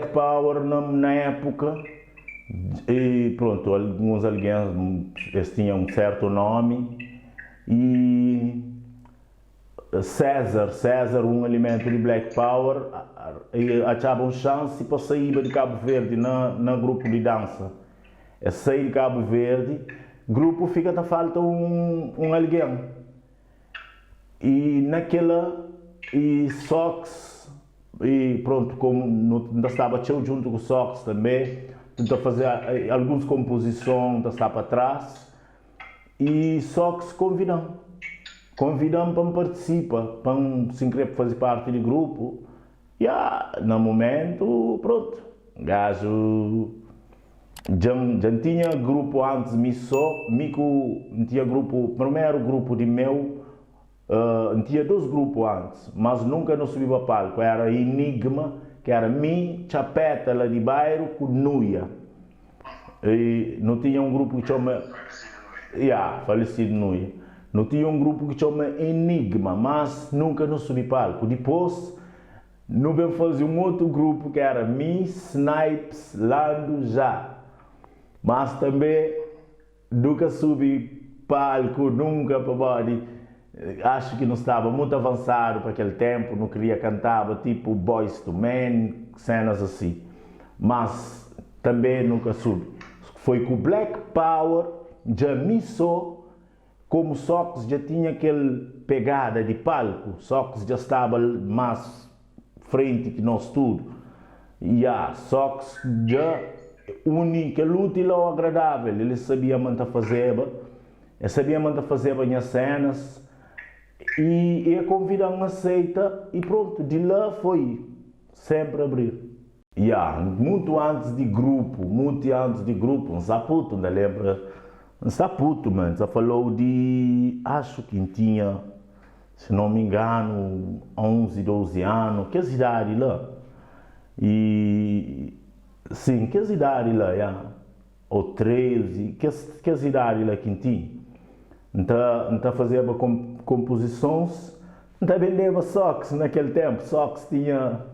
Black Power na época, e pronto, alguns eles tinham um certo nome, e César, um elemento de Black Power, achava chance para sair de Cabo Verde na grupo de dança. É sair de Cabo Verde, grupo fica a falta um alguém. E naquela, e Sox, e pronto, como não estava junto com o Sox também, tentou fazer algumas composições, está para trás, e Sox convidam para participar, para se inscrever para fazer parte do grupo. E no momento, pronto, gajo já tinha grupo antes, tinha grupo, primeiro grupo de meu, tinha dois grupos antes, mas nunca não subi para palco, era Enigma, que era Chapeta lá de bairro com Nuia. E não tinha um grupo que chama, falecido Nuia. Não tinha um grupo que chama Enigma, mas nunca não subi palco. Depois, não veio fazer um outro grupo que era Snipes, Lando Já. Mas também nunca subi palco, nunca para body. Acho que não estava muito avançado para aquele tempo, não queria cantar tipo Boyz II Men, cenas assim. Mas também nunca subi. Foi com o Black Power, já me como Sox já tinha aquela pegada de palco, Sox já estava mais frente que nós tudo. E Sox já une aquele útil ao agradável, ele sabia manter fazer, as cenas, e a convidam aceita, e pronto, de lá foi, sempre abrir. Muito antes de grupo, um Saputo, ainda lembra? Um Saputo, mano, já falou de, acho que tinha, se não me engano, 11, 12 anos, que idade lá? E, sim, que idade lá, ou 13, que idade lá que tinha? Então fazia composições, então vendeva Sox naquele tempo, Sox tinha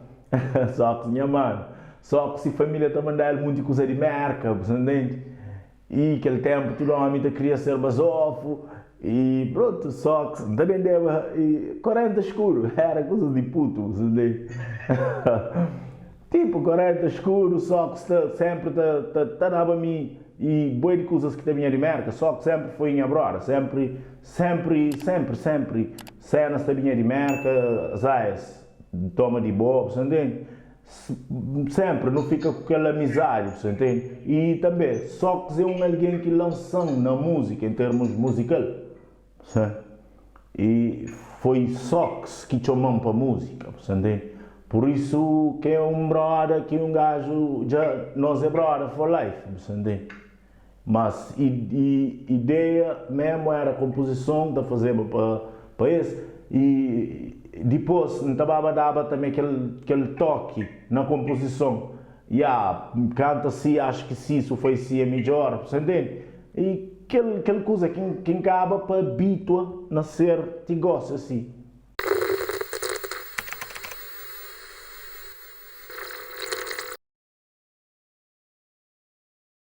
mano, Sox e família também dava muita coisa de merca, entende? E aquele tempo todo homem queria ser basofo, e pronto, Sox também deu 40 escuro, era coisa de puto, entende? Tipo 40 escuro, Sox sempre dava-me e boas de coisas que tinha de merca, Sox sempre foi em abrora, sempre, cenas também de merca, zaias, toma de boa, entende? Sempre, não fica com aquela amizade, você entende? E também, Sox é alguém que lançou na música, em termos musical. E foi Sox que chamou para a música, você entende? Por isso que é um brother, que um gajo, já, nós é brother for life, você entende? Mas a ideia mesmo era a composição da fazer para esse. E depois dava também aquele toque na composição. Canta-se, acho que se isso foi se é melhor, você entende? E aquela coisa que acaba para habituar a ser, te gosta assim.